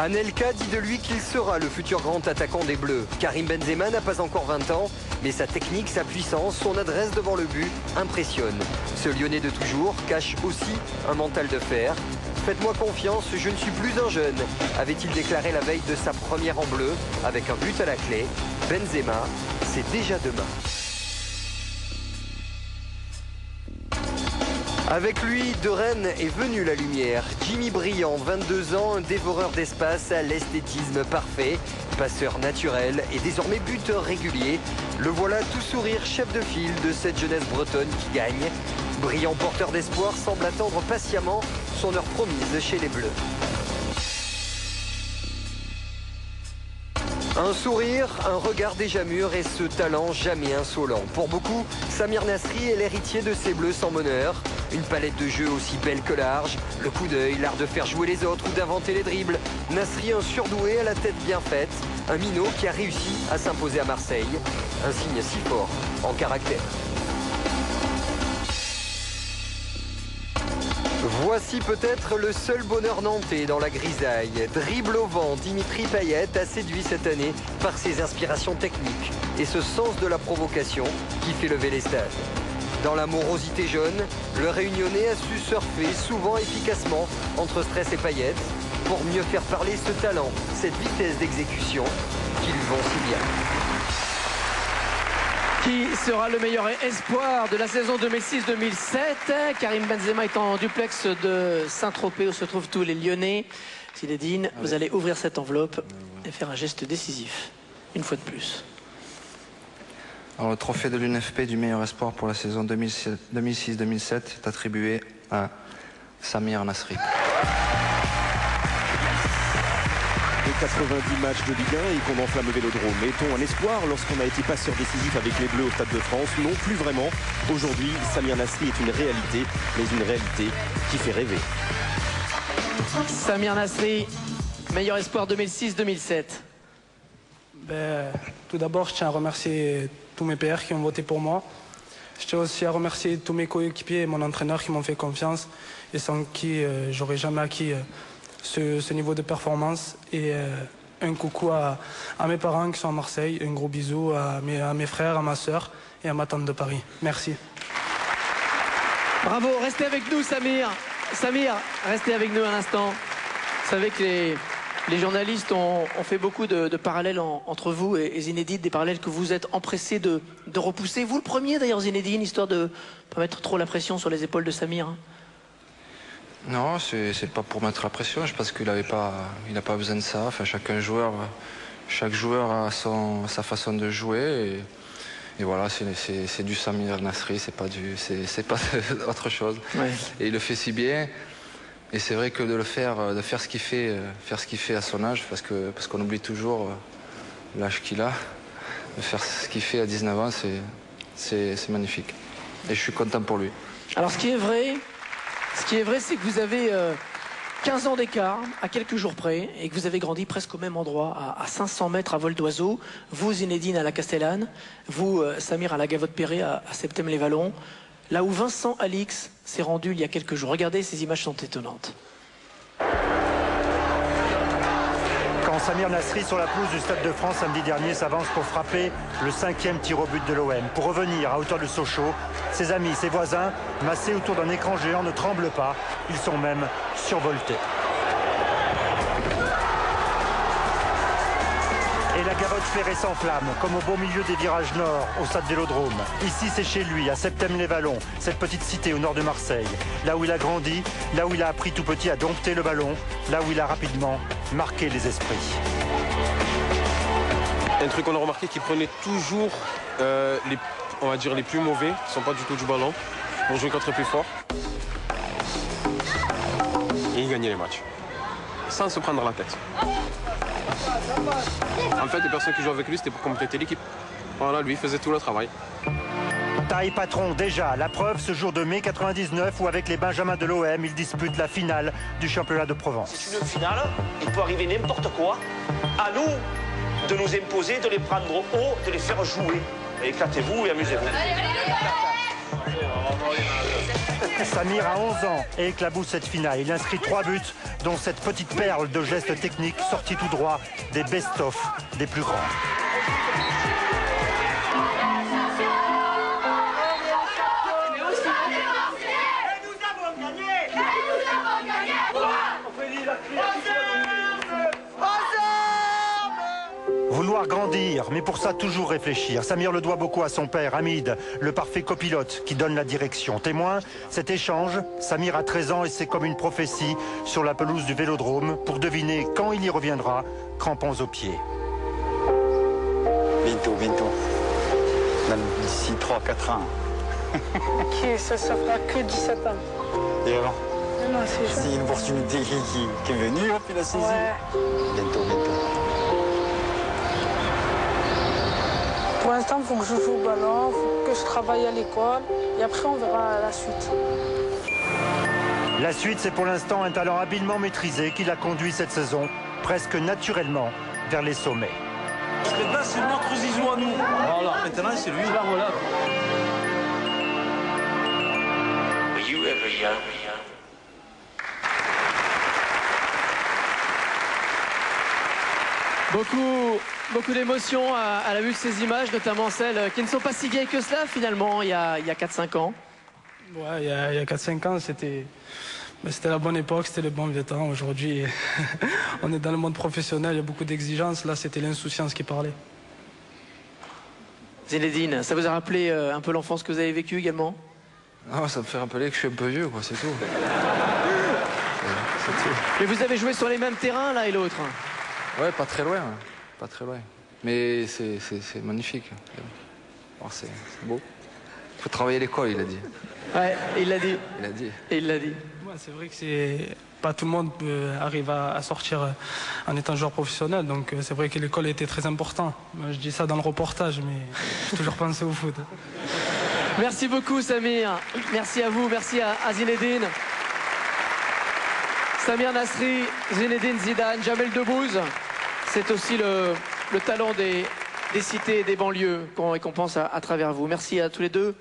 Anelka dit de lui qu'il sera le futur grand attaquant des Bleus. Karim Benzema n'a pas encore 20 ans, mais sa technique, sa puissance, son adresse devant le but impressionnent. Ce Lyonnais de toujours cache aussi un mental de fer. « Faites-moi confiance, je ne suis plus un jeune », avait-il déclaré la veille de sa première en bleu, avec un but à la clé. Benzema, c'est déjà demain. Avec lui, de Rennes est venue la lumière. Jimmy Briand, 22 ans, un dévoreur d'espace à l'esthétisme parfait, passeur naturel et désormais buteur régulier. Le voilà tout sourire, chef de file de cette jeunesse bretonne qui gagne. Briand, porteur d'espoir, semble attendre patiemment son heure promise chez les Bleus. Un sourire, un regard déjà mûr et ce talent jamais insolent. Pour beaucoup, Samir Nasri est l'héritier de ces Bleus sans meneur. Une palette de jeux aussi belle que large, le coup d'œil, l'art de faire jouer les autres ou d'inventer les dribbles. Nasri, un surdoué à la tête bien faite, un minot qui a réussi à s'imposer à Marseille. Un signe si fort en caractère. Voici peut-être le seul bonheur nantais dans la grisaille. Dribble au vent, Dimitri Payet a séduit cette année par ses inspirations techniques et ce sens de la provocation qui fait lever les stades. Dans la morosité jaune, le Réunionnais a su surfer souvent efficacement entre stress et paillettes pour mieux faire parler ce talent, cette vitesse d'exécution qui lui vont si bien. Qui sera le meilleur espoir de la saison 2006-2007? Karim Benzema est en duplex de Saint-Tropez où se trouvent tous les Lyonnais. Zinedine, vous allez ouvrir cette enveloppe et faire un geste décisif, une fois de plus. Alors, le trophée de l'UNFP du meilleur espoir pour la saison 2006-2007 est attribué à Samir Nasri. 90 matchs de Ligue 1 et qu'on enflamme le Vélodrome. Mettons un espoir lorsqu'on a été passeur décisif avec les Bleus au Stade de France. Non, plus vraiment. Aujourd'hui, Samir Nasri est une réalité, mais une réalité qui fait rêver. Samir Nasri, meilleur espoir 2006-2007. Tout d'abord, je tiens à remercier tous mes pairs qui ont voté pour moi. Je tiens aussi à remercier tous mes coéquipiers et mon entraîneur qui m'ont fait confiance et sans qui j'aurais jamais acquis ce niveau de performance. Et un coucou à mes parents qui sont à Marseille, un gros bisou à mes frères, à ma soeur et à ma tante de Paris. Merci. Bravo, restez avec nous Samir. Samir, restez avec nous un instant. Vous savez que les journalistes ont fait beaucoup de parallèles entre vous et Zinedine, des parallèles que vous êtes empressés de repousser. Vous le premier d'ailleurs Zinedine, histoire de ne pas mettre trop la pression sur les épaules de Samir. Non, c'est pas pour mettre la pression. Je pense qu'il n'a pas besoin de ça. Enfin, chaque joueur a sa façon de jouer. Et voilà, c'est du Samir Nasri, c'est pas autre chose. Ouais. Et il le fait si bien. Et c'est vrai que de faire ce qu'il fait à son âge, parce qu'on oublie toujours l'âge qu'il a, de faire ce qu'il fait à 19 ans, c'est magnifique. Et je suis content pour lui. Alors ce qui est vrai, c'est que vous avez 15 ans d'écart, à quelques jours près, et que vous avez grandi presque au même endroit, à 500 mètres à vol d'oiseau. Vous, Zinedine, à la Castellane, vous, Samir, à la Gavotte-Perret, à Septem-les-Vallons, là où Vincent Alix s'est rendu il y a quelques jours. Regardez, ces images sont étonnantes. Quand Samir Nasri, sur la pelouse du Stade de France samedi dernier, s'avance pour frapper le 5e tir au but de l'OM. Pour revenir à hauteur de Sochaux, ses amis, ses voisins, massés autour d'un écran géant, ne tremblent pas. Ils sont même survoltés. Et la Gavotte-Perret s'enflamme, comme au beau milieu des virages nord, au Stade Vélodrome. Ici, c'est chez lui, à Septem-les-Vallons, cette petite cité au nord de Marseille. Là où il a grandi, là où il a appris tout petit à dompter le ballon, là où il a rapidement marqué les esprits. Un truc qu'on a remarqué, qu'il prenait toujours on va dire les plus mauvais, qui ne sont pas du tout du ballon, pour jouer contre les plus forts. Et il gagnait les matchs, sans se prendre la tête. En fait, les personnes qui jouaient avec lui, c'était pour compléter l'équipe. Voilà, lui, il faisait tout le travail. Taille patron déjà, la preuve ce jour de mai 99 où avec les Benjamins de l'OM, il dispute la finale du championnat de Provence. C'est une finale, il peut arriver n'importe quoi. À nous de nous imposer, de les prendre haut, de les faire jouer. Éclatez-vous et amusez-vous. Samir a 11 ans et éclabousse cette finale. Il inscrit 3 buts, dont cette petite perle de gestes techniques sortie tout droit des best-of des plus grands. Vouloir grandir, mais pour ça toujours réfléchir. Samir le doit beaucoup à son père, Hamid, le parfait copilote qui donne la direction. Témoin, cet échange, Samir a 13 ans et c'est comme une prophétie sur la pelouse du Vélodrome pour deviner quand il y reviendra, crampons aux pieds. Bientôt. Même d'ici 3-4 ans. Ça fera que 17 ans. Et avant? Non, c'est juste. C'est une opportunité qui est venue, hop, il a saisi. Ouais. Bientôt. Pour l'instant, il faut que je joue au ballon, il faut que je travaille à l'école, et après on verra la suite. La suite, c'est pour l'instant un talent habilement maîtrisé qui l'a conduit cette saison, presque naturellement, vers les sommets. Maintenant, c'est notre Zizou à nous. Voilà, maintenant, c'est lui. Là, voilà. Were you ever young? Beaucoup d'émotions à la vue de ces images, notamment celles qui ne sont pas si vieilles que cela finalement, il y a 4-5 ans. Ouais, il y a 4-5 ans, c'était la bonne époque, c'était le bon vieux temps. Aujourd'hui, on est dans le monde professionnel, il y a beaucoup d'exigences. Là, c'était l'insouciance qui parlait. Zinedine, ça vous a rappelé un peu l'enfance que vous avez vécue également? Non, ça me fait rappeler que je suis un peu vieux, quoi, c'est tout. C'est tout. Mais vous avez joué sur les mêmes terrains, l'un et l'autre? Ouais, pas très loin. Pas très loin. Mais c'est magnifique. Oh, c'est beau. Il faut travailler l'école, il a dit. Ouais, il l'a dit. Il a dit. Et il l'a dit. Ouais, c'est vrai que pas tout le monde arrive à sortir en étant joueur professionnel. Donc c'est vrai que l'école était très importante. Je dis ça dans le reportage, mais j'ai toujours pensé au foot. Merci beaucoup, Samir. Merci à vous, merci à Zinedine. Samir Nasri, Zinedine Zidane, Jamel Debbouze. C'est aussi le talent des cités et des banlieues qu'on récompense à travers vous. Merci à tous les deux.